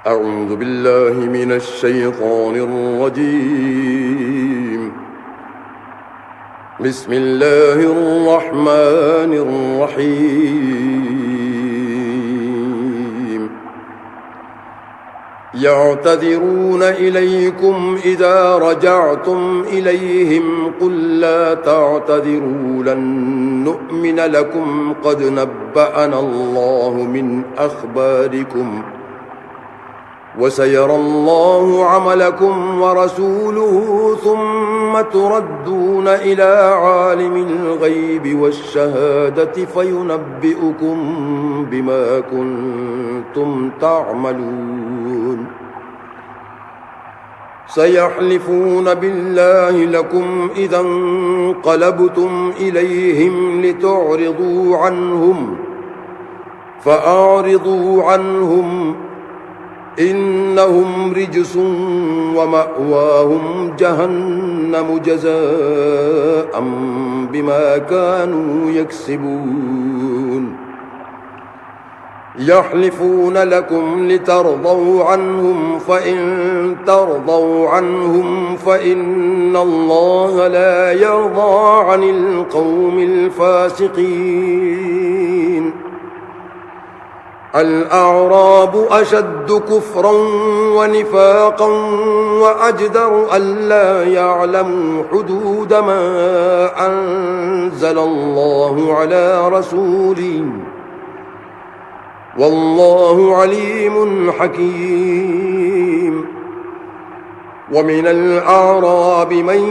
أعوذ بالله من الشيطان الرجيم. بسم الله الرحمن الرحيم. يعتذرون إليكم إذا رجعتم إليهم قل لا تعتذروا لن نؤمن لكم قد نبأنا الله من أخباركم وسيرى الله عملكم ورسوله ثم تردون إلى عالم الغيب والشهادة فينبئكم بما كنتم تعملون. سيحلفون بالله لكم إذا انقلبتم إليهم لتعرضوا عنهم فأعرضوا عنهم إنهم رجس ومأواهم جهنم جزاء بما كانوا يكسبون. يحلفون لكم لترضوا عنهم فإن ترضوا عنهم فإن الله لا يرضى عن القوم الفاسقين. الأعراب أشد كفرا ونفاقا وأجدر ألا يعلموا حدود ما أنزل الله على رسوله والله عليم حكيم. ومن الأعراب من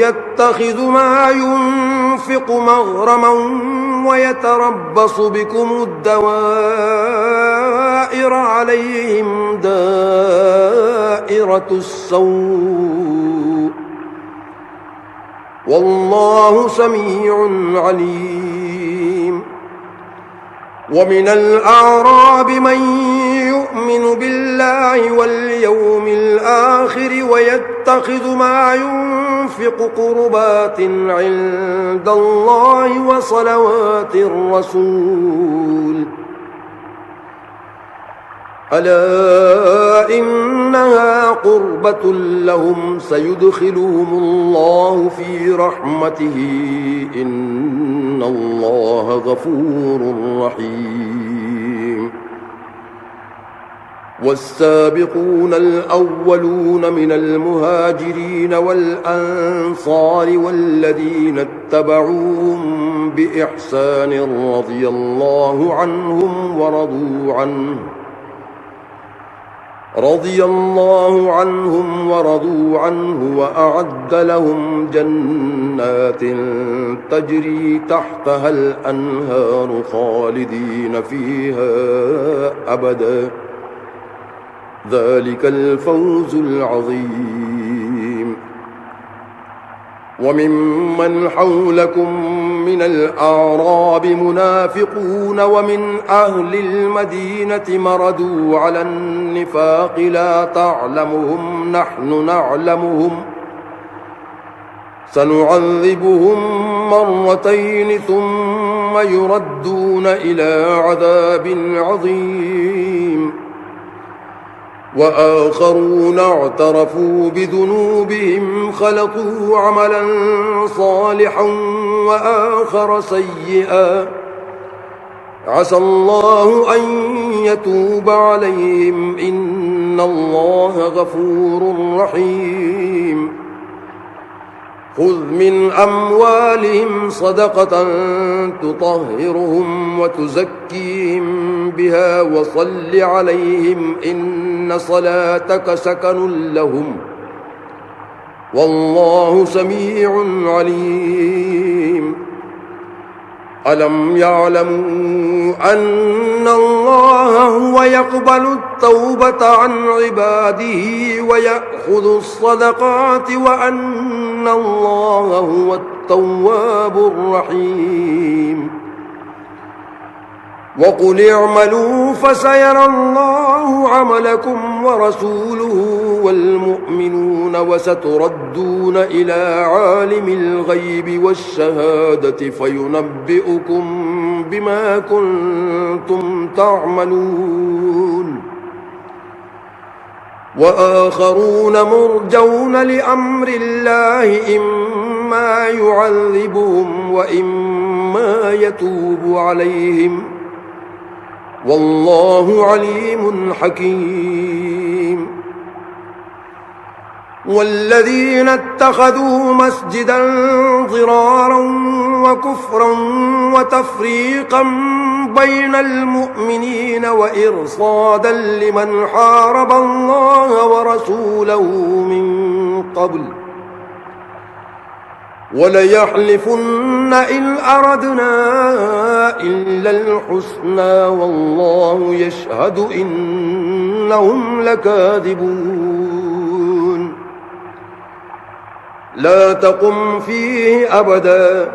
يتخذ ما ينفق مغرما ويتربص بكم الدوائر عليهم دائرة السوء والله سميع عليم. ومن الأعراب من يؤمن بالله واليوم الآخر ويتخذ ما ينفق قربات عند الله وصلوات الرسول ألا إنها قربة لهم سيدخلهم الله في رحمته إن الله غفور رحيم. والسابقون الأولون من المهاجرين والأنصار والذين اتبعوهم بإحسان رضي الله عنهم ورضوا عنه وأعد لهم جنات تجري تحتها الأنهار خالدين فيها أبدا ذلك الفوز العظيم. وممن حولكم من الأعراب منافقون ومن أهل المدينة مردوا على النفاق لا تعلمهم نحن نعلمهم سنعذبهم مرتين ثم يردون إلى عذاب عظيم. وآخرون اعترفوا بذنوبهم خلطوا عملا صالحا وآخر سيئا عسى الله أن يتوب عليهم إن الله غفور رحيم. خذ من أموالهم صدقة تطهرهم وتزكيهم بها وصل عليهم إن صلاتك سكن لهم والله سميع عليم. ألم يعلموا أن الله هو يقبل التوبة عن عباده ويأخذ الصدقات وأن الله هو التواب الرحيم. وقل اعملوا فسيرى الله عملكم ورسوله والمؤمنون وستردون إلى عالم الغيب والشهادة فينبئكم بما كنتم تعملون. وآخرون مرجون لأمر الله إما يعذبهم وإما يتوب عليهم والله عليم حكيم والذين اتخذوا مسجدا ضرارا وكفرا وتفريقا بين المؤمنين وإرصادا لمن حارب الله ورسوله من قبل وليحلفن إن أردنا إلا الحسنى والله يشهد إنهم لكاذبون لا تقم فيه أبدا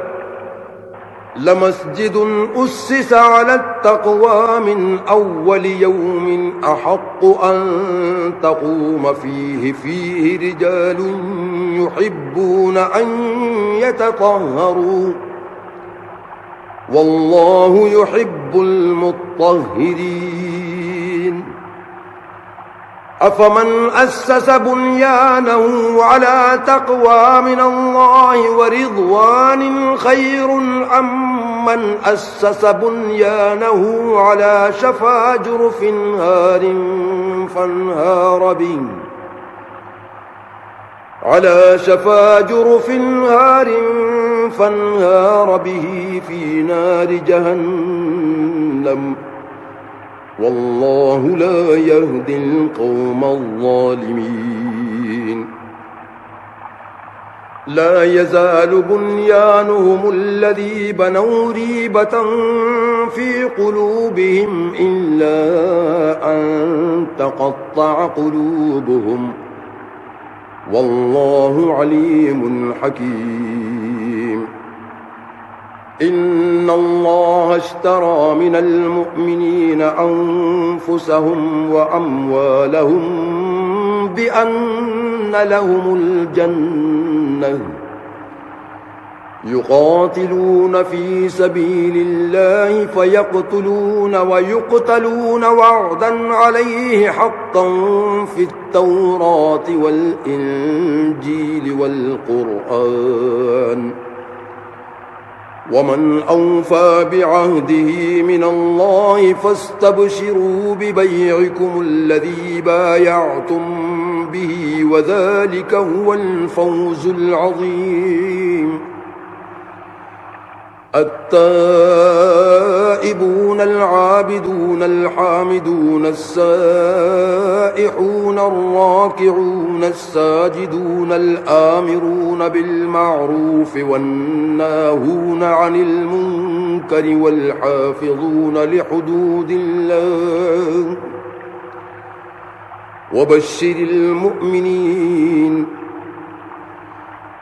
لمسجد أسس على التقوى من أول يوم أحق أن تقوم فيه رجال يحبون أن يتطهروا والله يحب المطهرين أفمن أسس بنيانه على تقوى من الله ورضوان خير أم من أسس بنيانه على شفا جرف هار فانهار به في نار جهنم والله لا يهدي القوم الظالمين لا يزال بنيانهم الذي بنوا ريبة في قلوبهم إلا أن تقطع قلوبهم والله عليم حكيم إن الله اشترى من المؤمنين أنفسهم وأموالهم بأن لهم الجنة يقاتلون في سبيل الله فيقتلون ويقتلون وعدا عليه حقا في التوراة والإنجيل والقرآن ومن أوفى بعهده من الله فاستبشروا ببيعكم الذي بايعتم به وذلك هو الفوز العظيم التائبون العابدون الحامدون السائحون الراكعون الساجدون الآمرون بالمعروف والناهون عن المنكر والحافظون لحدود الله وبشر المؤمنين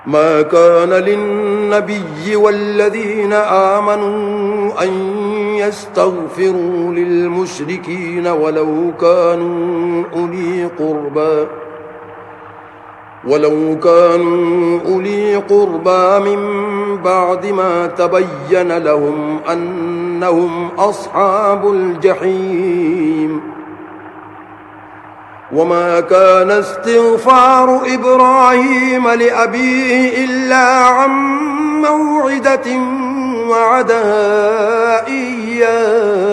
ما كان للنبي والذين آمنوا أن يستغفروا للمشركين ولو كانوا أولي قربى من بعد ما تبين لهم أنهم أصحاب الجحيم وما كان استغفار إبراهيم لأبيه إلا عن موعدة وعدها إياه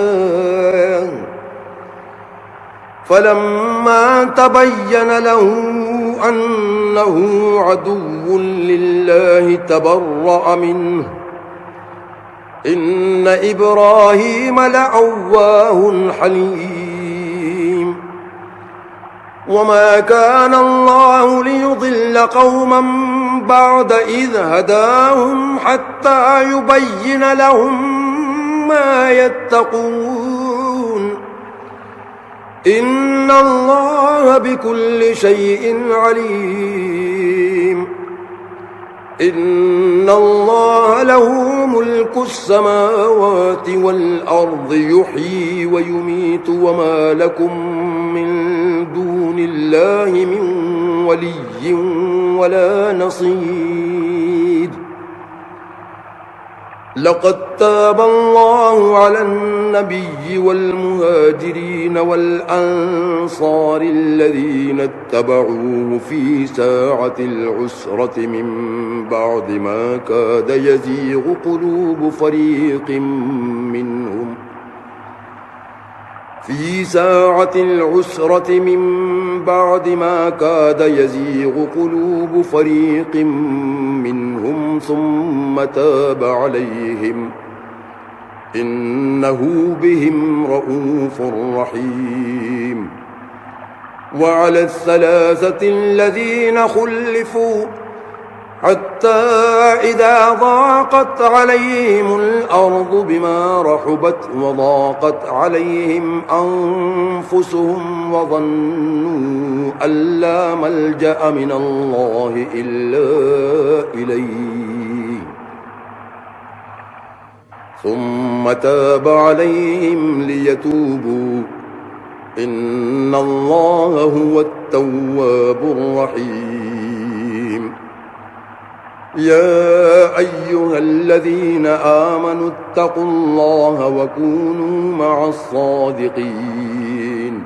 فلما تبين له أنه عدو لله تبرأ منه إن إبراهيم لأواه حليم وما كان الله ليضل قوما بعد إذ هداهم حتى يبين لهم ما يتقون إن الله بكل شيء عليم إن الله له ملك السماوات والأرض يحيي ويميت وما لكم من دون الله من ولي ولا نصير لقد تاب الله على النبي والمهاجرين والأنصار الذين اتبعوه في ساعة العسرة من بعد ما كاد يزيغ قلوب فريق منهم ثم تاب عليهم إنه بهم رءوف رحيم وعلى الثلاثة الذين خلفوا حتى إذا ضاقت عليهم الأرض بما رحبت وضاقت عليهم أنفسهم وظنوا أن لا ملجأ من الله إلا إليه ثم تاب عليهم ليتوبوا إن الله هو التواب الرحيم يا أيها الذين آمنوا اتقوا الله وكونوا مع الصادقين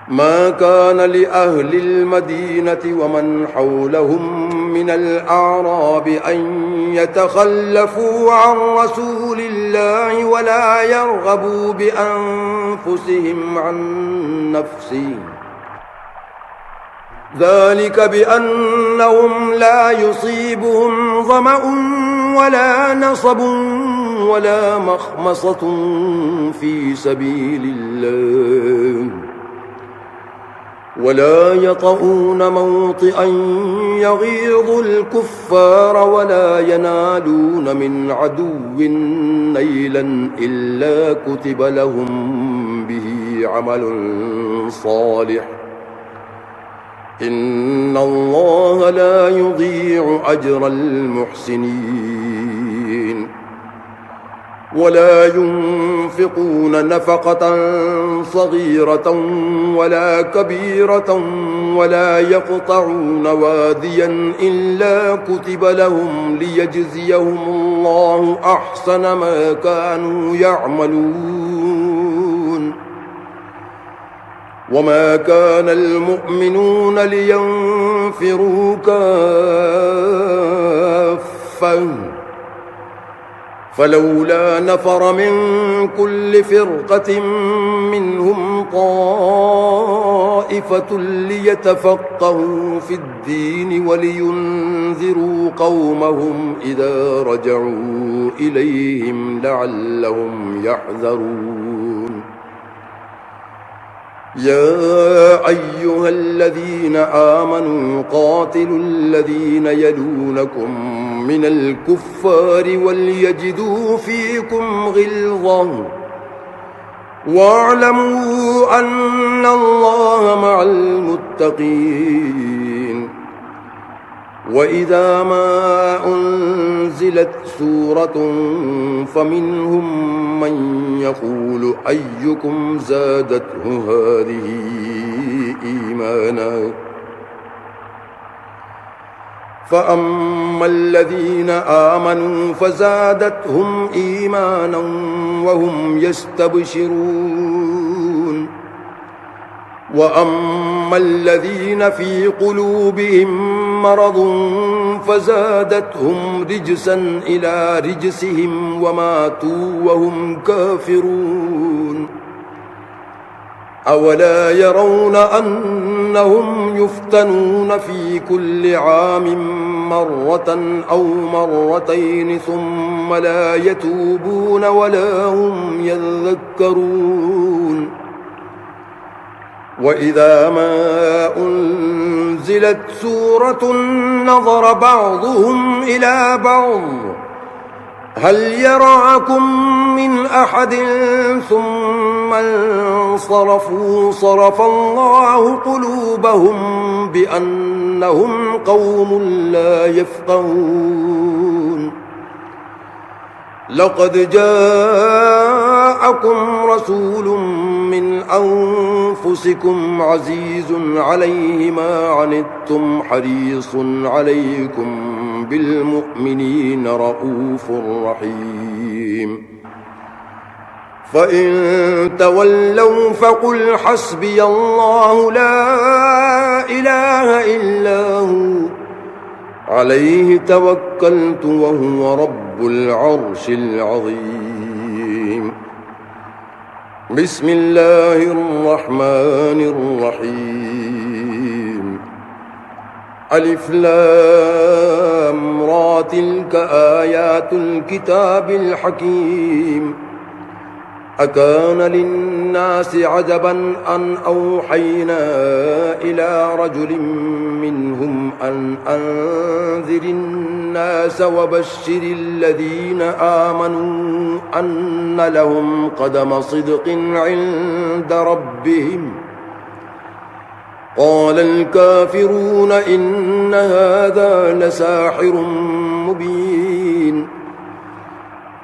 ما كان لأهل المدينة ومن حولهم من الأعراب أن يتخلفوا عن رسول الله ولا يرغبوا بأنفسهم عن نفسه ذلك بأنهم لا يصيبهم ظمأ ولا نصب ولا مخمصة في سبيل الله ولا يطؤون موطئا يغيظ الكفار ولا ينالون من عدو نيلا إلا كتب لهم به عمل صالح إن الله لا يضيع أجر المحسنين ولا ينفقون نفقة صغيرة ولا كبيرة ولا يقطعون واديا إلا كتب لهم ليجزيهم الله أحسن ما كانوا يعملون وما كان المؤمنون لينفروا كافة فلولا نفر من كل فرقة منهم طائفة ليتفقهوا في الدين ولينذروا قومهم إذا رجعوا إليهم لعلهم يحذرون يا أيها الذين آمنوا قاتلوا الذين يلونكم من الكفار وليجدوا فيكم غلظة واعلموا أن الله مع المتقين وإذا ما أنزلت سورة فمنهم من يقول أيكم زادته هذه إيمانا فأما الذين آمنوا فزادتهم إيمانا وهم يستبشرون وأما الذين في قلوبهم مرض فزادتهم رجسا إلى رجسهم وماتوا وهم كافرون أولا يرون أنهم يفتنون في كل عام مرة أو مرتين ثم لا يتوبون ولا هم يذكرون وإذا ما أنزلت سورة نظر بعضهم إلى بعض هل يراكم من أحد ثم انصرفوا صرف الله قلوبهم بأنهم قوم لا يفقهون لقد جاءكم رسول من أنفسكم عزيز عليه ما عنتم حريص عليكم بالمؤمنين رؤوف رحيم فإن تولوا فقل حسبي الله لا إله إلا هو عليه توكلت وهو رب العرش العظيم بسم الله الرحمن الرحيم ألف لام را تلك آيات الكتاب الحكيم أكان للناس عجبا أن أوحينا إلى رجل منهم أن أنذر الناس وبشر الذين آمنوا أن لهم قدم صدق عند ربهم قال الكافرون إن هذا لساحر مبين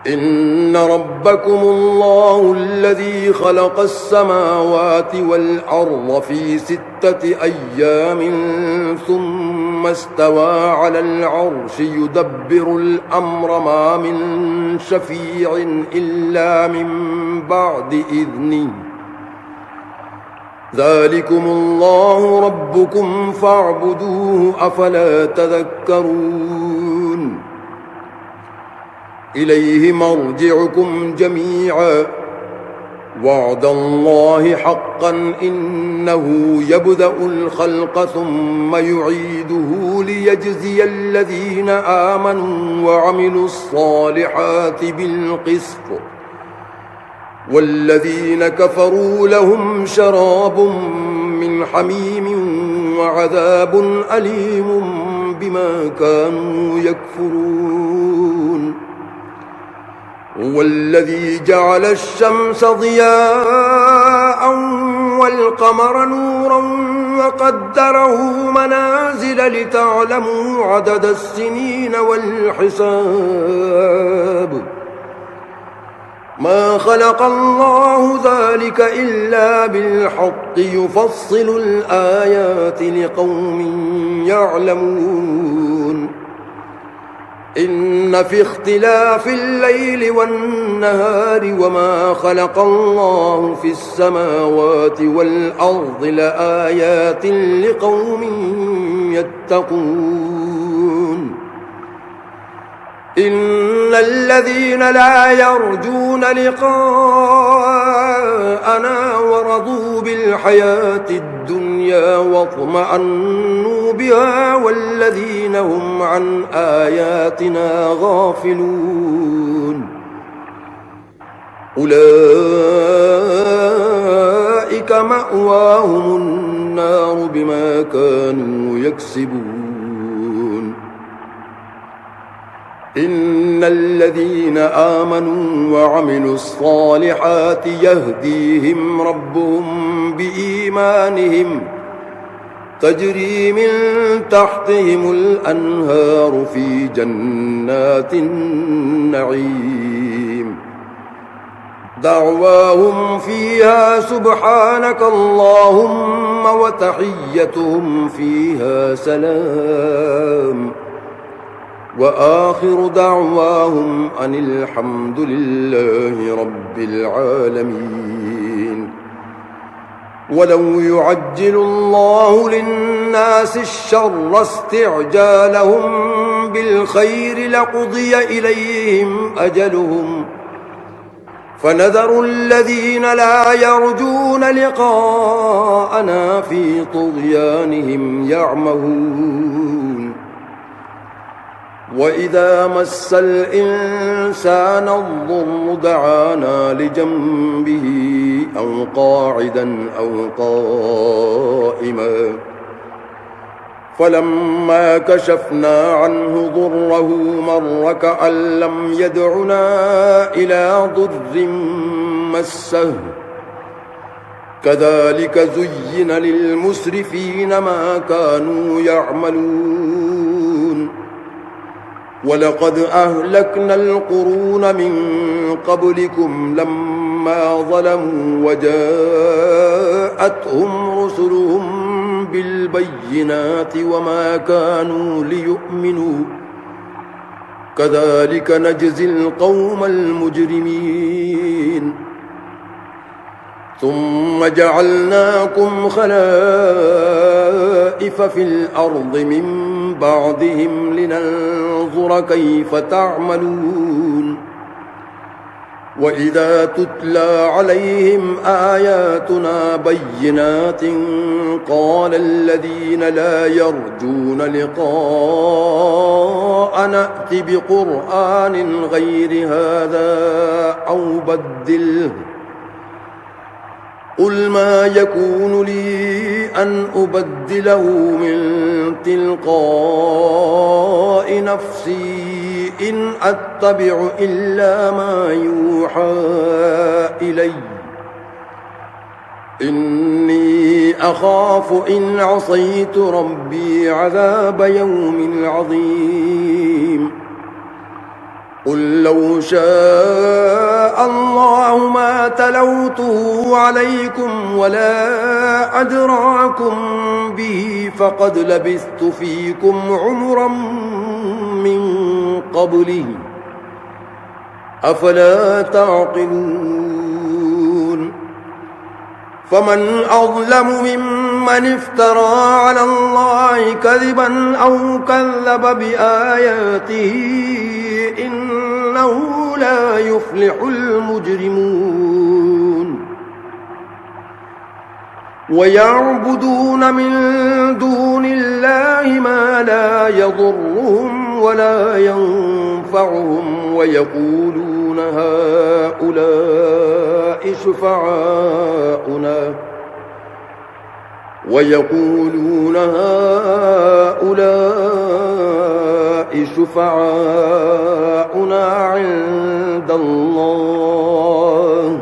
إن ربكم الله الذي خلق السماوات والأرض في 6 أيام ثم استوى على العرش يدبر الأمر ما من شفيع إلا من بعد إذنه ذلكم الله ربكم فاعبدوه أفلا تذكرون إليه مرجعكم جميعا وعد الله حقا إنه يبدأ الخلق ثم يعيده ليجزي الذين آمنوا وعملوا الصالحات بالقسط والذين كفروا لهم شراب من حميم وعذاب أليم بما كانوا يكفرون هو الذي جعل الشمس ضياء والقمر نورا وقدره منازل لتعلموا عدد السنين والحساب ما خلق الله ذلك إلا بالحق يفصل الآيات لقوم يعلمون إن في اختلاف الليل والنهار وما خلق الله في السماوات والأرض لآيات لقوم يتقون إن الذين لا يرجون لقاءنا ورضوا بالحياة الدنيا واطمأنوا بها والذين هم عن آياتنا غافلون أولئك مأواهم النار بما كانوا يكسبون إن الذين آمنوا وعملوا الصالحات يهديهم ربهم بإيمانهم تجري من تحتهم الأنهار في جنات النعيم دعواهم فيها سبحانك اللهم وتحيتهم فيها سلام وآخر دعواهم أن الحمد لله رب العالمين ولو يعجل الله للناس الشر استعجالهم بالخير لقضي إليهم أجلهم فنذر الذين لا يرجون لقاءنا في طغيانهم يعمهون وإذا مس الإنسان الضر دعانا لجنبه أو قاعدا أو قائما فلما كشفنا عنه ضره مر كأن لم يدعنا إلى ضر مسه كذلك زين للمسرفين ما كانوا يعملون ولقد أهلكنا القرون من قبلكم لما ظلموا وجاءتهم رسلهم بالبينات وما كانوا ليؤمنوا كذلك نجزي القوم المجرمين ثم جعلناكم خلائف في الأرض من بعدهم لننظر كيف تعملون وإذا تتلى عليهم آياتنا بينات قال الذين لا يرجون لقاءنا ائت بقرآن غير هذا أو بدله قل ما يكون لي أن أبدله من تلقاء نفسي إن أتبع إلا ما يوحى إلي إني أخاف إن عصيت ربي عذاب يوم عظيم قل لو شاء الله ما تلوته عليكم ولا أدراكم به فقد لبثت فيكم عمرا من قبله أفلا تعقلون فمن أظلم ممن افترى على الله كذبا أو كذب بآياته إنه لا يفلح المجرمون ويعبدون من دون الله ما لا يضرهم ولا ينفعهم ويقولون هؤلاء شفعاؤنا عند الله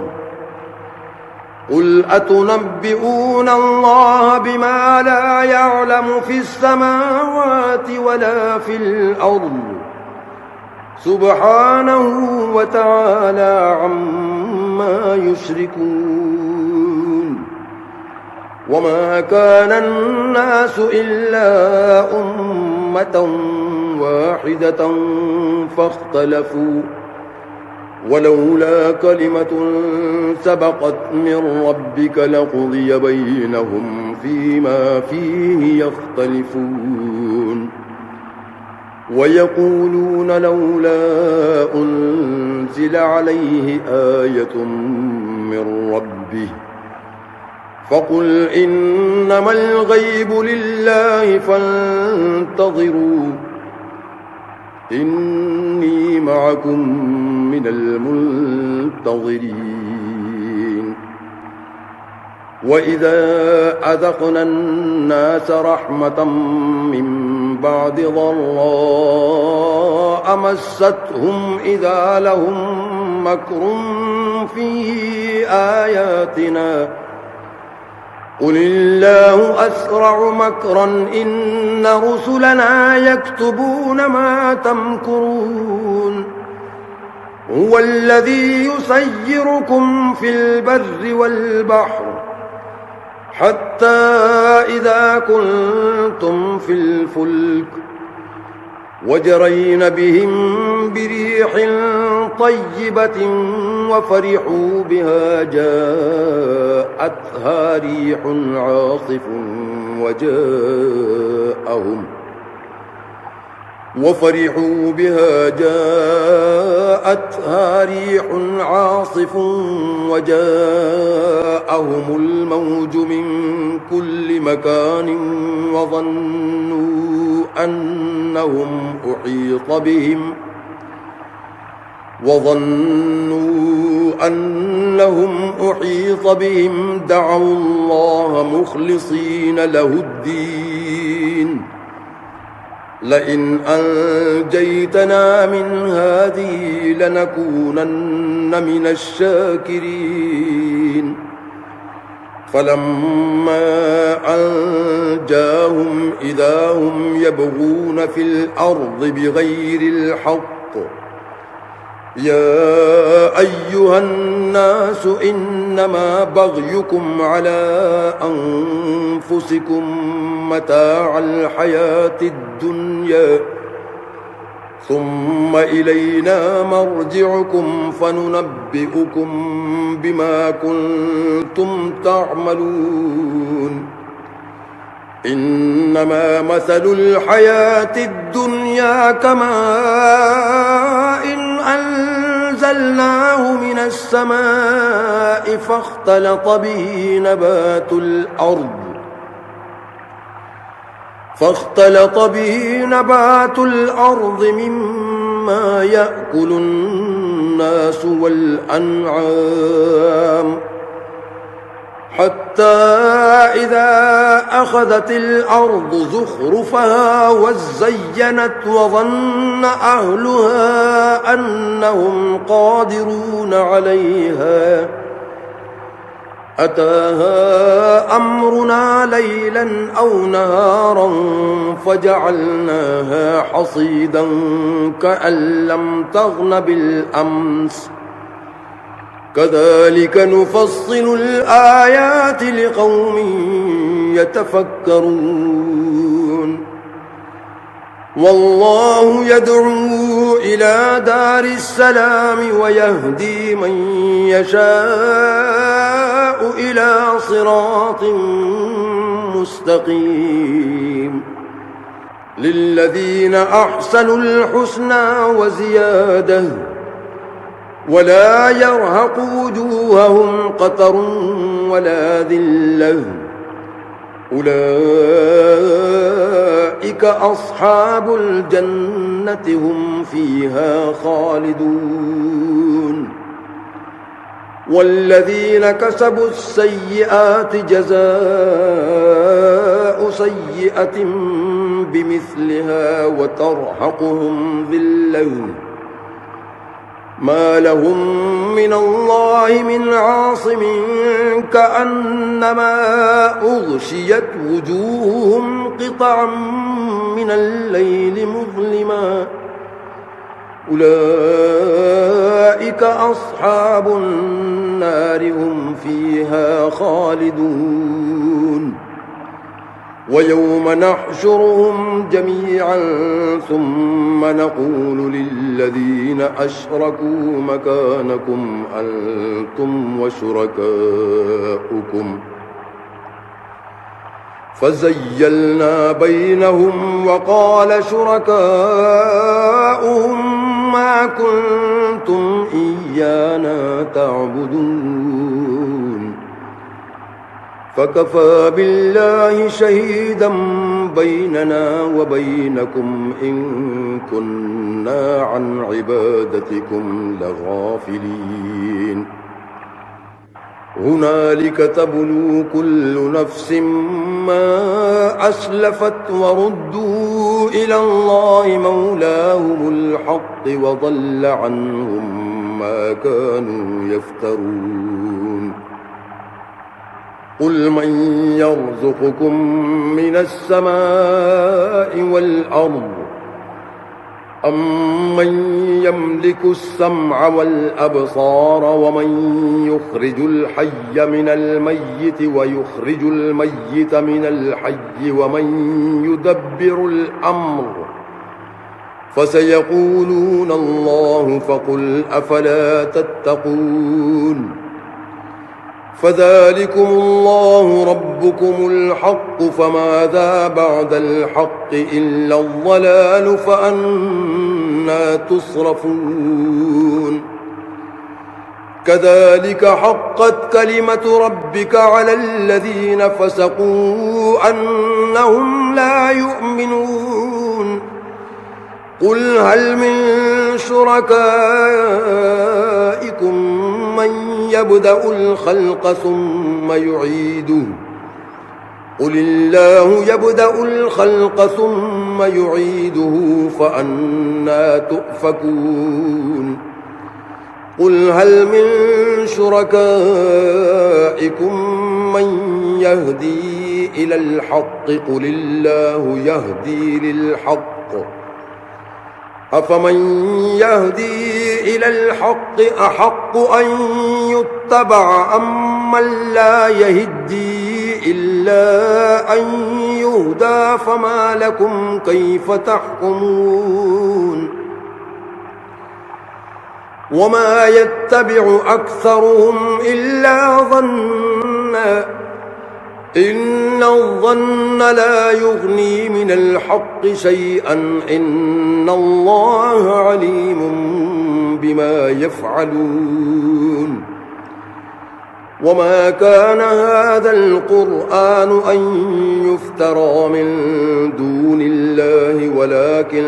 قل أتنبئون الله بما لا يعلم في السماوات ولا في الأرض سبحانه وتعالى عما يشركون وما كان الناس إلا أمة واحدة فاختلفوا ولولا كلمة سبقت من ربك لقضي بينهم فيما فيه يختلفون ويقولون لولا أنزل عليه آية من ربه فقل إنما الغيب لله فانتظروا إني معكم من المنتظرين وإذا أذقنا الناس رحمة من بعد ضراء مستهم إذا لهم مكر في آياتنا قل الله أسرع مكرا إن رسلنا يكتبون ما تمكرون هو الذي يسيركم في البر والبحر حتى إذا كنتم في الفلك وجرين بهم بريح طيبة وفرحوا بها جاءتها ريح عاصف وجاءهم الموج من كل مكان وظنوا أنهم أحيط بهم دعوا الله مخلصين له الدين لئن أنجيتنا من هذه لنكونن من الشاكرين فلما أنجاهم إذا هم يبغون في الأرض بغير الحق يا أيها الناس إنما بغيكم على أنفسكم متاع الحياة الدنيا ثم إلينا مرجعكم فننبئكم بما كنتم تعملون إنما مثل الحياة الدنيا كماء إن أنزلناه من السماء فاختلط به نبات الأرض مما يأكل الناس والأنعام حتى إذا أخذت الأرض زخرفها وزينت وظن أهلها أنهم قادرون عليها أتاها أمرنا ليلا أو نهارا فجعلناها حصيدا كأن لم تغن بالأمس كذلك نفصل الآيات لقوم يتفكرون والله يدعو إلى دار السلام ويهدي من يشاء إلى صراط مستقيم للذين أحسنوا الحسنى وزيادة ولا يرهق وجوههم قتر ولا ذلة أولئك أصحاب الجنة هم فيها خالدون والذين كسبوا السيئات جزاء سيئة بمثلها وترهقهم ذلة ما لهم من الله من عاصم كأنما أغشيت وجوههم قطعا من الليل مظلما أولئك أصحاب النار هم فيها خالدون ويوم نحشرهم جميعا ثم نقول للذين أشركوا مكانكم أنتم وشركاؤكم فزيلنا بينهم وقال شركاؤهم ما كنتم إيانا تعبدون فكفى بالله شهيدا بيننا وبينكم إن كنا عن عبادتكم لغافلين هنالك تبلو كل نفس ما أسلفت وردوا إلى الله مولاهم الحق وضل عنهم ما كانوا يفترون قل من يرزقكم من السماء والأرض أمن يملك السمع والأبصار ومن يخرج الحي من الميت ويخرج الميت من الحي ومن يدبر الأمر فسيقولون الله فقل أفلا تتقون فذلكم الله ربكم الحق فماذا بعد الحق إلا الضلال فأنى تصرفون كذلك حقت كلمة ربك على الذين فسقوا أنهم لا يؤمنون قل هل من شركائكم من يبدأ الخلق ثم يعيده قل الله يبدأ الخلق ثم يعيده فأنى تؤفكون قل هل من شركائكم من يهدي إلى الحق قل الله يهدي للحق أفمن يهدي إلى الحق أحق أن يتبع أمن لا يهدي إلا أن يهدى فما لكم كيف تحكمون وما يتبع أكثرهم إلا ظنا إن الظن لا يغني من الحق شيئا إن الله عليم بما يفعلون وما كان هذا القرآن أن يفترى من دون الله ولكن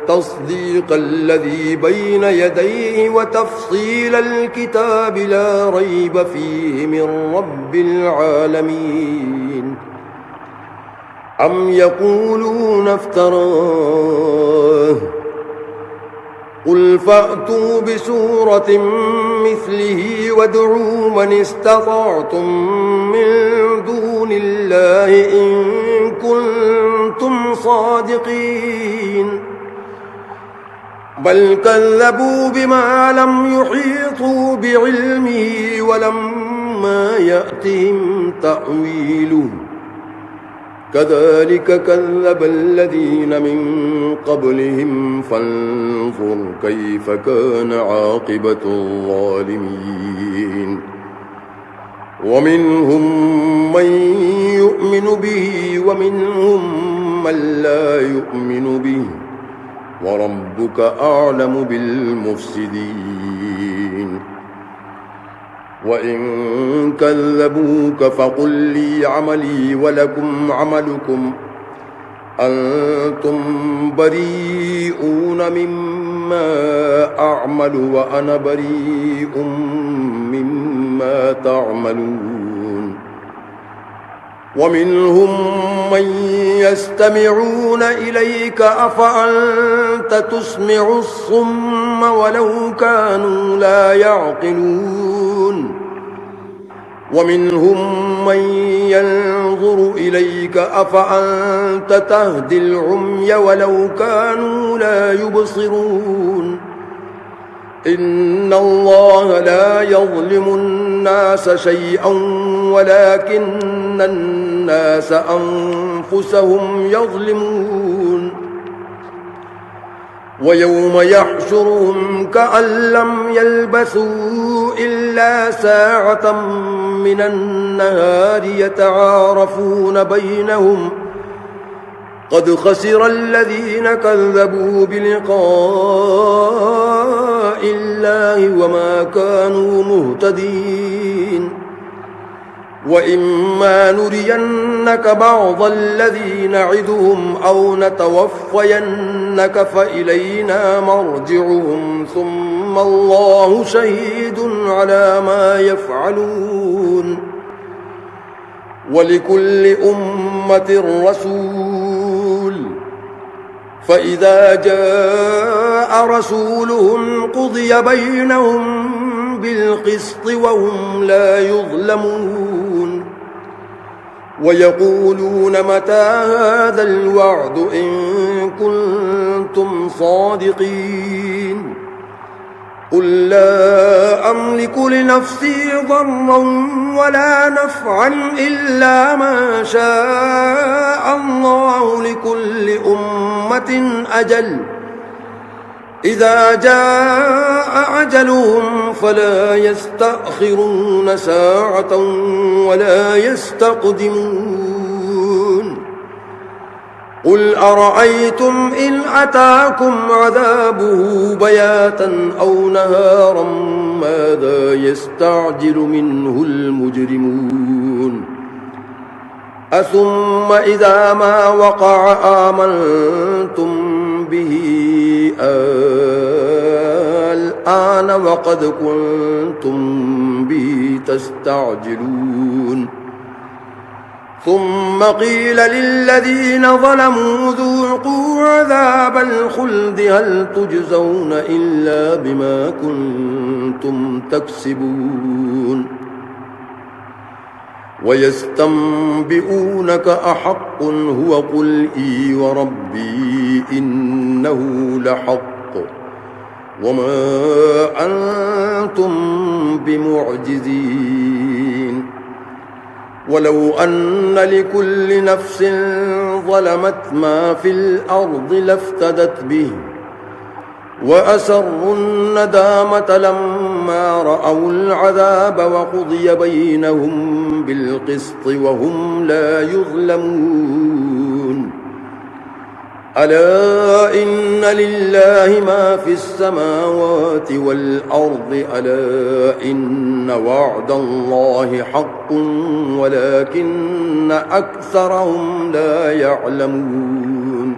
تصديق الذي بين يديه وتفصيل الكتاب لا ريب فيه من رب العالمين أم يقولون افتراه قل فأتوا بسورة مثله وادعوا من استطعتم من دون الله إن كنتم صادقين بل كذبوا بما لم يحيطوا بعلمه ولما يأتهم تأويله كذلك كذب الذين من قبلهم فانظر كيف كان عاقبة الظالمين ومنهم من يؤمن به ومنهم من لا يؤمن به وربك أعلم بالمفسدين وإن كذبوك فقل لي عملي ولكم عملكم أنتم بريئون مما أعمل وأنا بريء مما تعملون ومنهم من يستمعون إليك أفأنت تسمع الصم ولو كانوا لا يعقلون ومنهم من ينظر إليك أفأنت تهدي العمي ولو كانوا لا يبصرون إن الله لا يظلم الناس شيئا ولكن الناس أنفسهم يظلمون ويوم يحشرهم كأن لم يلبثوا إلا ساعة من النهار يتعارفون بينهم قد خسر الذين كذبوا بلقاء الله وما كانوا مهتدين وإما نرينك بعض الذي نعدهم أو نتوفينك فإلينا مرجعهم ثم الله شهيد على ما يفعلون ولكل أمة رسول فإذا جاء رسولهم قضي بينهم بالقسط وهم لا يظلمون ويقولون متى هذا الوعد إن كنتم صادقين قل لا أملك لنفسي ضرا ولا نفعا إلا ما شاء الله لكل أمة أجل إذا جاء أجلهم فلا يستأخرون ساعة ولا يستقدمون قل أرأيتم إن أتاكم عذابه بياتا أو نهارا ماذا يستعجل منه المجرمون أثم إذا ما وقع آمنتم به الآن وقد كنتم به تستعجلون ثم قيل للذين ظلموا ذوقوا عذاب الخلد هل تجزون إلا بما كنتم تكسبون ويستنبئونك أحق هو قل إي وربي إنه لحق وما أنتم بمعجزين ولو أن لكل نفس ظلمت ما في الأرض لافتدت به وأسروا الندامة لما رأوا العذاب وقضي بينهم بالقسط وهم لا يظلمون ألا إن لله ما في السماوات والأرض ألا إن وعد الله حق ولكن أكثرهم لا يعلمون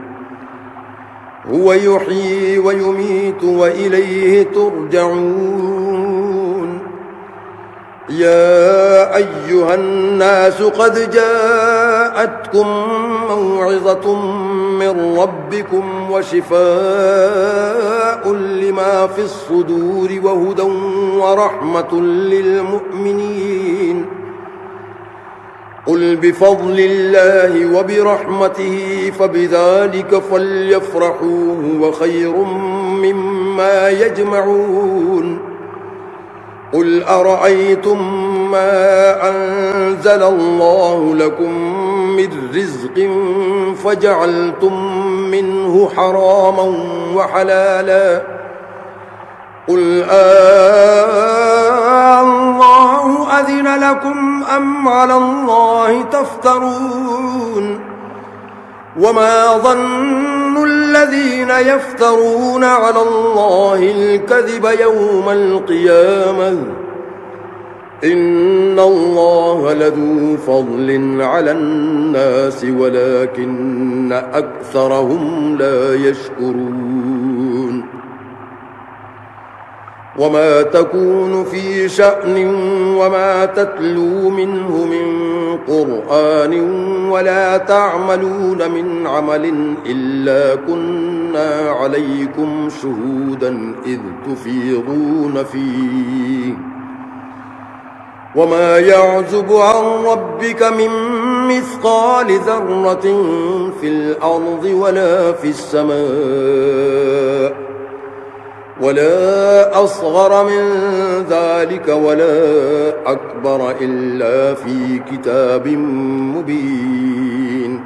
هو يحيي ويميت وإليه ترجعون يا أيها الناس قد جاءتكم موعظة من ربكم وشفاء لما في الصدور وهدى ورحمة للمؤمنين قل بفضل الله وبرحمته فبذلك فليفرحوا هو خير مما يجمعون قل أرأيتم ما أنزل الله لكم من رزق فجعلتم منه حراما وحلالا قل الله أذن لكم أم على الله تفترون وما ظن الذين يفترون على الله الكذب يوم القيامة إن الله لذو فضل على الناس ولكن أكثرهم لا يشكرون وما تكون في شأن وما تتلو منه من قرآن ولا تعملون من عمل إلا كنا عليكم شهودا إذ تفيضون فيه وما يعزب عن ربك من مثقال ذرة في الأرض ولا في السماء ولا أصغر من ذلك ولا أكبر إلا في كتاب مبين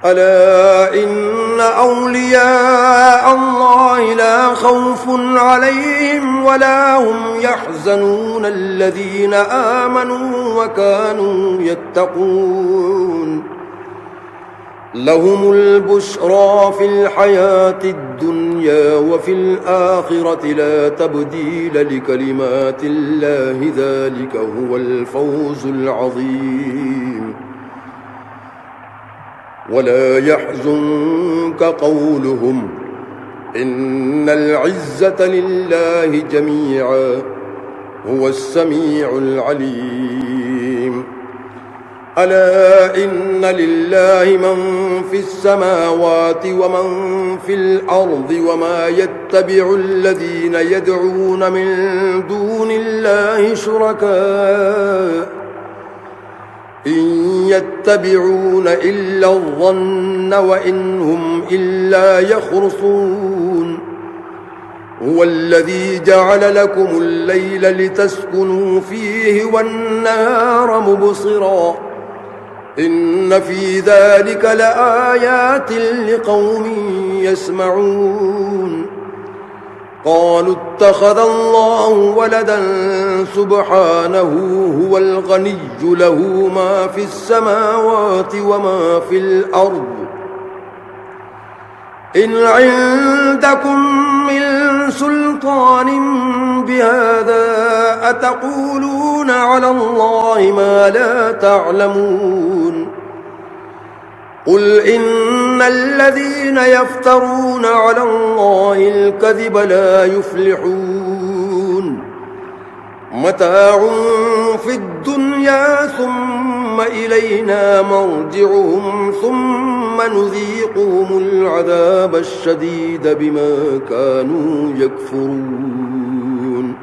ألا إن أولياء الله لا خوف عليهم ولا هم يحزنون الذين آمنوا وكانوا يتقون لهم البشرى في الحياة الدنيا وفي الآخرة لا تبديل لكلمات الله ذلك هو الفوز العظيم ولا يحزنك قولهم إن العزة لله جميعا هو السميع العليم ألا إن لله من في السماوات ومن في الأرض وما يتبع الذين يدعون من دون الله شركاء إن يتبعون إلا الظن وإن هم إلا يخرصون هو الذي جعل لكم الليل لتسكنوا فيه والنهار مبصرا إن في ذلك لآيات لقوم يسمعون قالوا اتخذ الله ولدا سبحانه هو الغني له ما في السماوات وما في الأرض إن عندكم من سلطان بهذا أتقولون على الله ما لا تعلمون قل إن الذين يفترون على الله الكذب لا يفلحون متاع في الدنيا ثم إلينا مرجعهم ثم نذيقهم العذاب الشديد بما كانوا يكفرون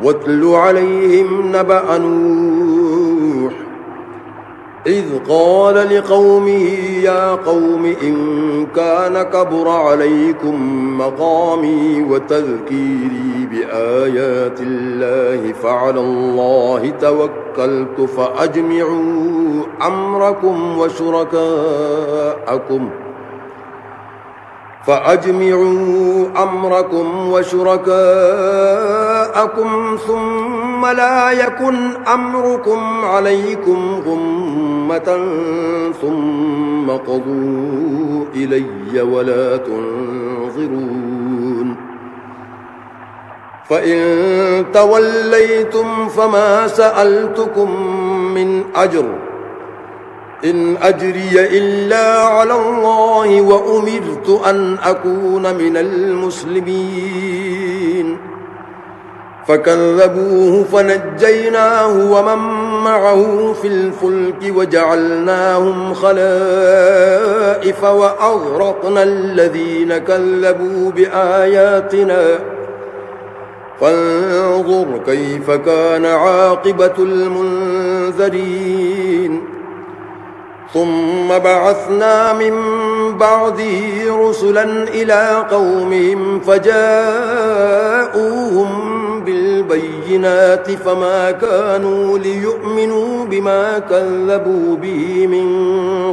واتل عليهم نبأ نوح إذ قال لقومه يا قوم إن كان كبر عليكم مقامي وتذكيري بآيات الله فعلى الله توكلت فأجمعوا أمركم وشركاءكم ثم لا يكن أمركم عليكم غمة ثم قضوا إلي ولا تنظرون فإن توليتم فما سألتكم من أجر إن أجري إلا على الله وأمرت أن أكون من المسلمين فكذبوه فنجيناه ومن معه في الفلك وجعلناهم خلائف وأغرقنا الذين كذبوا بآياتنا فانظر كيف كان عاقبة المنذرين ثم بعثنا من بعده رسلا إلى قومهم فجاءوهم بالبينات فما كانوا ليؤمنوا بما كذبوا به من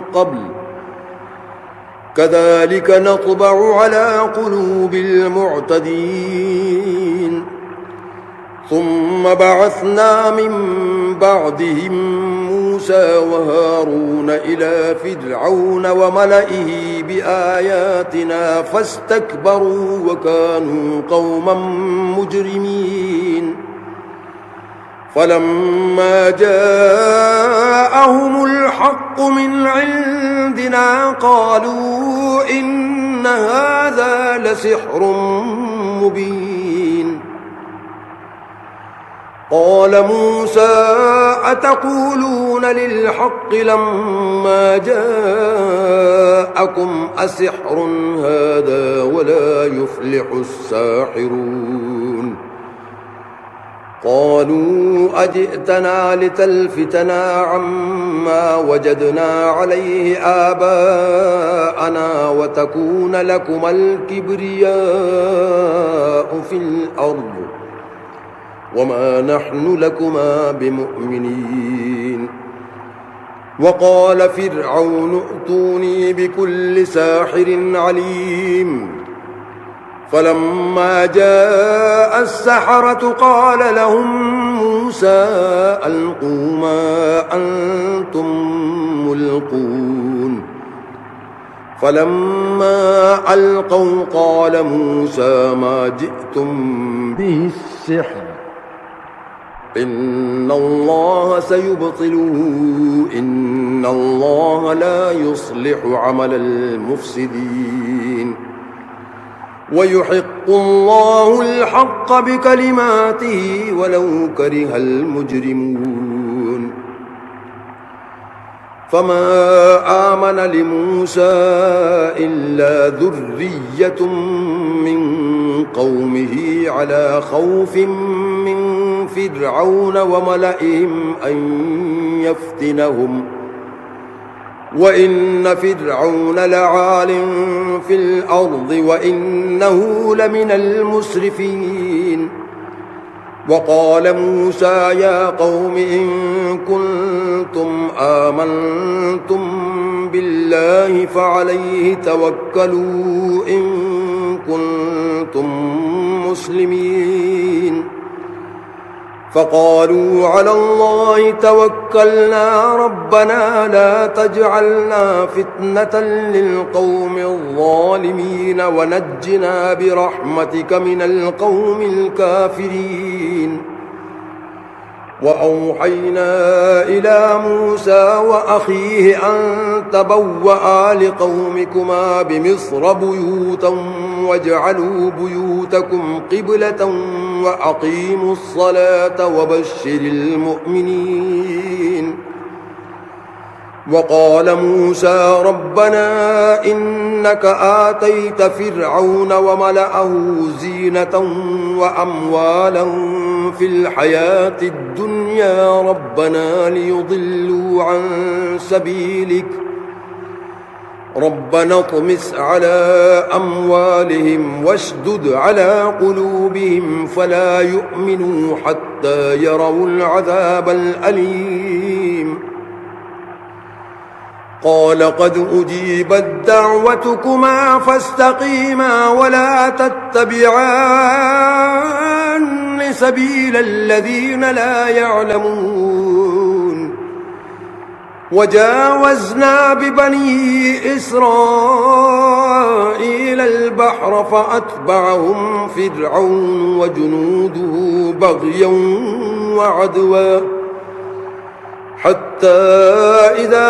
قبل كذلك نطبع على قلوب المعتدين ثم بعثنا من بعدهم موسى وهارون إلى فرعون وملئه بآياتنا فاستكبروا وكانوا قوما مجرمين فلما جاءهم الحق من عندنا قالوا إن هذا لسحر مبين قال موسى أتقولون للحق لما جاءكم أسحر هذا ولا يفلح الساحرون قالوا أجئتنا لتلفتنا عما وجدنا عليه آباءنا وتكون لكما الكبرياء في الأرض وما نحن لكما بمؤمنين وقال فرعون ائتوني بكل ساحر عليم فلما جاء السحرة قال لهم موسى ألقوا ما أنتم ملقون فلما ألقوا قال موسى ما جئتم به السحر إن الله سيبطله إن الله لا يصلح عمل المفسدين ويحق الله الحق بكلماته ولو كره المجرمون فما آمن لموسى إلا ذرية من قومه على خوف من فرعون وملئهم أن يفتنهم وإن فرعون لعال في الأرض وإنه لمن المسرفين وقال موسى يا قوم إن كنتم آمنتم بالله فعليه توكلوا إن كنتم مسلمين فقالوا على الله توكلنا ربنا لا تجعلنا فتنة للقوم الظالمين ونجنا برحمتك من القوم الكافرين وأوحينا إلى موسى وأخيه أن تبوأ لقومكما بمصر بيوتا واجعلوا بيوتكم قبلة وأقيموا الصلاة وبشر المؤمنين وقال موسى ربنا إنك آتيت فرعون وملأه زينة وأموالا في الحياة الدنيا ربنا ليضلوا عن سبيلك ربنا اطمس على أموالهم واشدد على قلوبهم فلا يؤمنوا حتى يروا العذاب الأليم قال قد أجيبت دعوتكما فاستقيما ولا تتبعان سبيل الذين لا يعلمون وجاوزنا ببني إسرائيل البحر فأتبعهم فرعون وجنوده بغيا وعدوا حتى إذا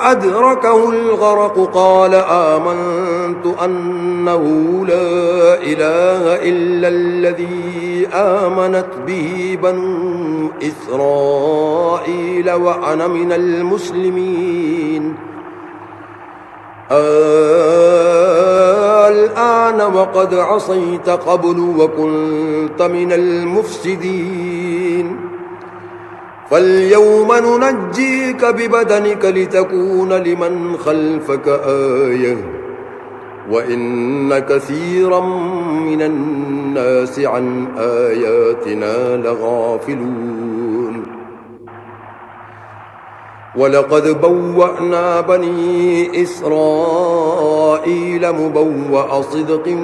أدركه الغرق قال آمنت أنه لا إله إلا الذي آمنت به بنو إسرائيل وأنا من المسلمين الآن وقد عصيت قبل وكنت من المفسدين فاليوم ننجيك ببدنك لتكون لمن خلفك آية وإن كثيرا من الناس عن آياتنا لغافلون ولقد بوأنا بني إسرائيل مبوأ صدق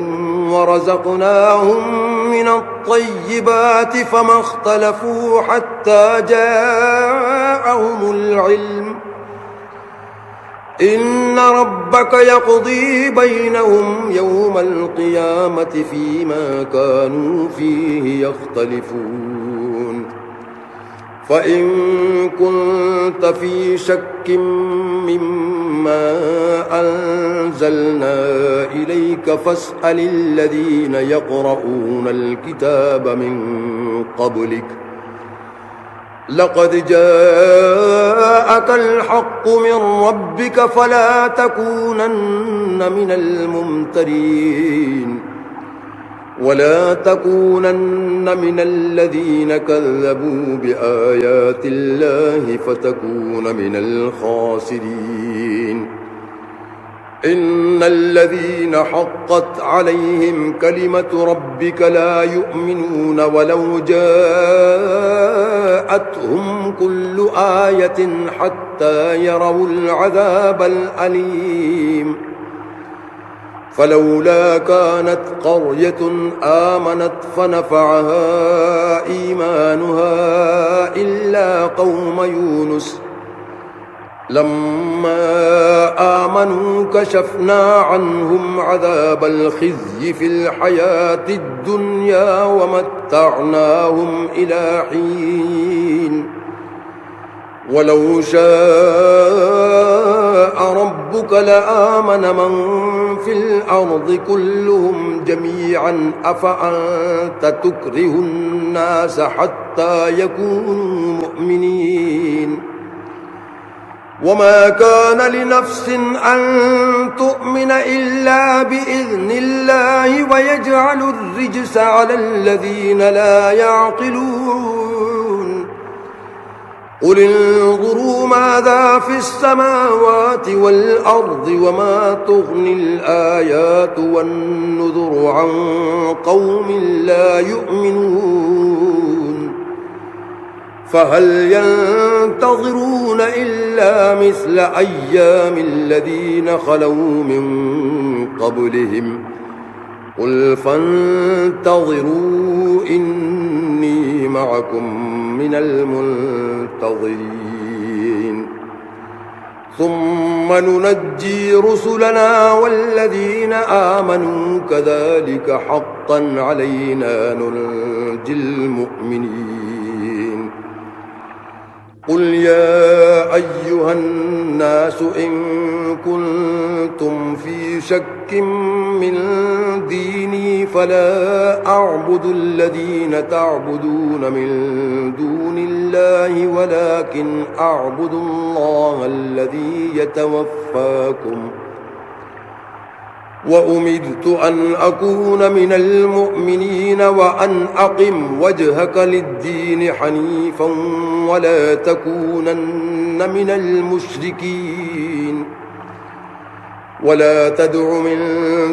ورزقناهم من الطيبات فما اختلفوا حتى جاءهم العلم إن ربك يقضي بينهم يوم القيامة فيما كانوا فيه يختلفون فإن كنت في شك مما أنزلنا إليك فاسأل الذين يقرؤون الكتاب من قبلك لقد جاءك الحق من ربك فلا تكونن من الممترين ولا تكونن من الذين كذبوا بآيات الله فتكون من الخاسرين إن الذين حقت عليهم كلمة ربك لا يؤمنون ولو جاءتهم كل آية حتى يروا العذاب الأليم فلولا كانت قرية آمنت فنفعها إيمانها إلا قوم يونس لما آمنوا كشفنا عنهم عذاب الخزي في الحياة الدنيا ومتعناهم إلى حين ولو شاء ربك لآمن من في الأرض كلهم جميعا أفأنت تكره الناس حتى يكونوا مؤمنين وما كان لنفس أن تؤمن إلا بإذن الله ويجعل الرجس على الذين لا يعقلون قل انظروا ماذا في السماوات والأرض وما تغني الآيات والنذر عن قوم لا يؤمنون فهل ينتظرون إلا مثل أيام الذين خلوا من قبلهم قل فانتظروا إني معكم من المنتظرين ثم ننجي رسلنا والذين آمنوا كذلك حقا علينا ننجي المؤمنين قل يا أيها الناس إن كنتم في شك من ديني فلا أعبد الذين تعبدون من دون الله ولكن أعبد الله الذي يتوفاكم وأمرت أن أكون من المؤمنين وأن أقم وجهك للدين حنيفا ولا تكونن من المشركين ولا تدع من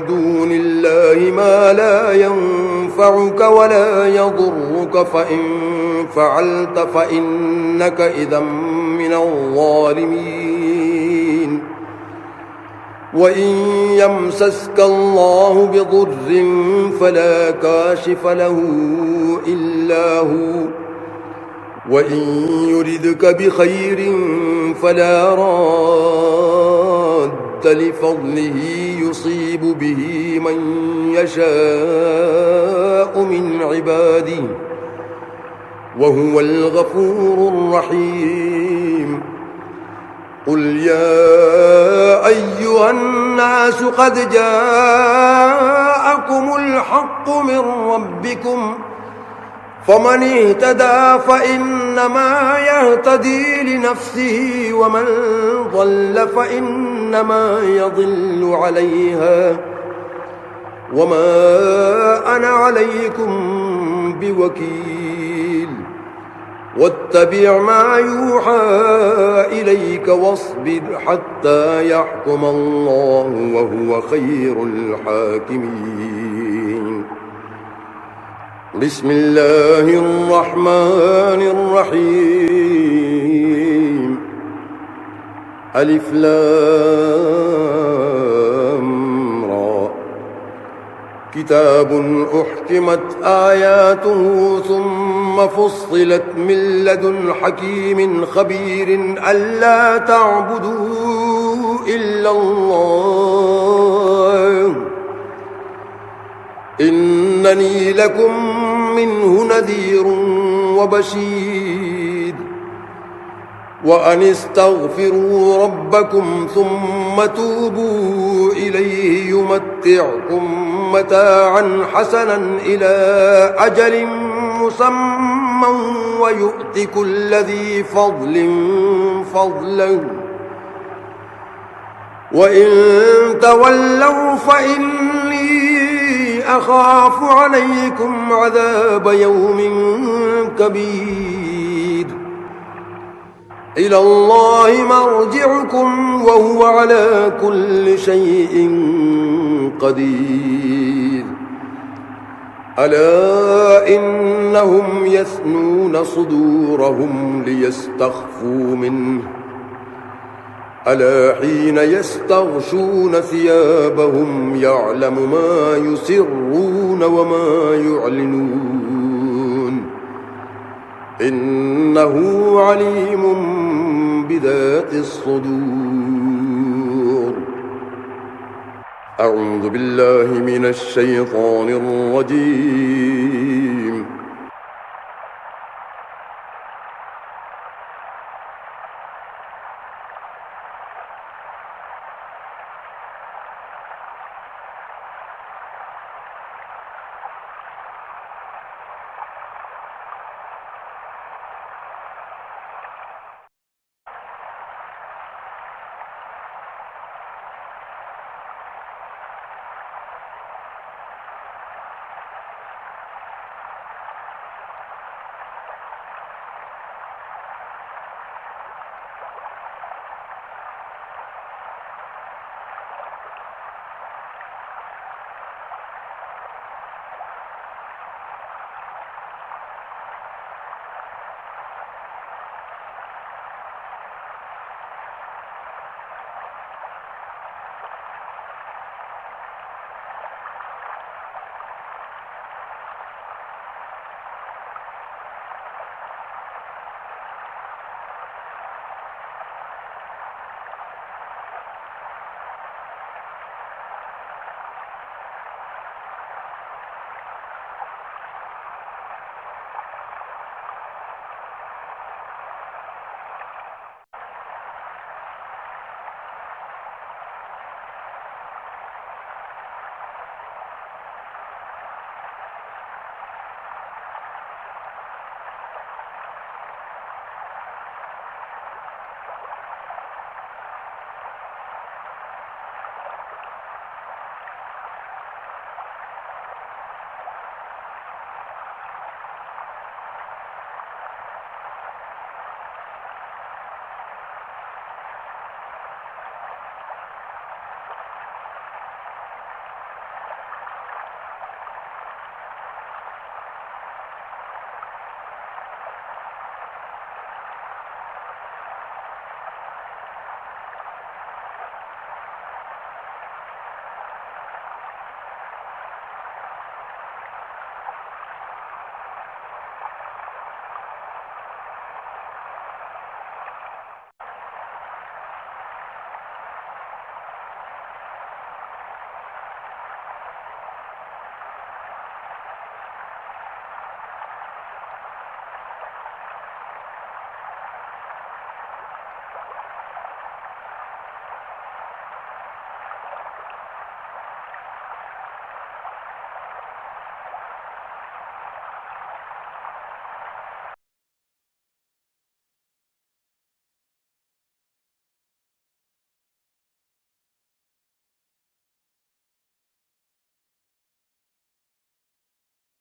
دون الله ما لا ينفعك ولا يضرك فإن فعلت فإنك إذا من الظالمين وإن يمسسك الله بضر فلا كاشف له إلا هو وإن يردك بخير فلا راد لفضله يصيب به من يشاء من عباده وهو الغفور الرحيم. قل يا أيها الناس قد جاءكم الحق من ربكم فمن اهتدى فإنما يهتدي لنفسه ومن ضل فإنما يضل عليها وما أنا عليكم بوكيل. واتبع ما يوحى إليك واصبر حتى يحكم الله وهو خير الحاكمين. بسم الله الرحمن الرحيم. ألف لام را. كتاب أحكمت آياته ثم فصلت من لدن حكيم خبير ألا تعبدوا إلا الله إنني لكم منه نذير وبشير. وأن استغفروا ربكم ثم توبوا إليه يمتعكم متاعا حسنا إلى أجل مسمى ويؤت كل ذي فضل فضله وإن تولوا فإني أخاف عليكم عذاب يوم كبير. إلى الله مرجعكم وهو على كل شيء قدير. ألا إنهم يثنون صدورهم ليستخفوا منه ألا حين يستغشون ثيابهم يعلم ما يسرون وما يعلنون إنه عليم بذات الصدور. أعوذ بالله من الشيطان الرجيم.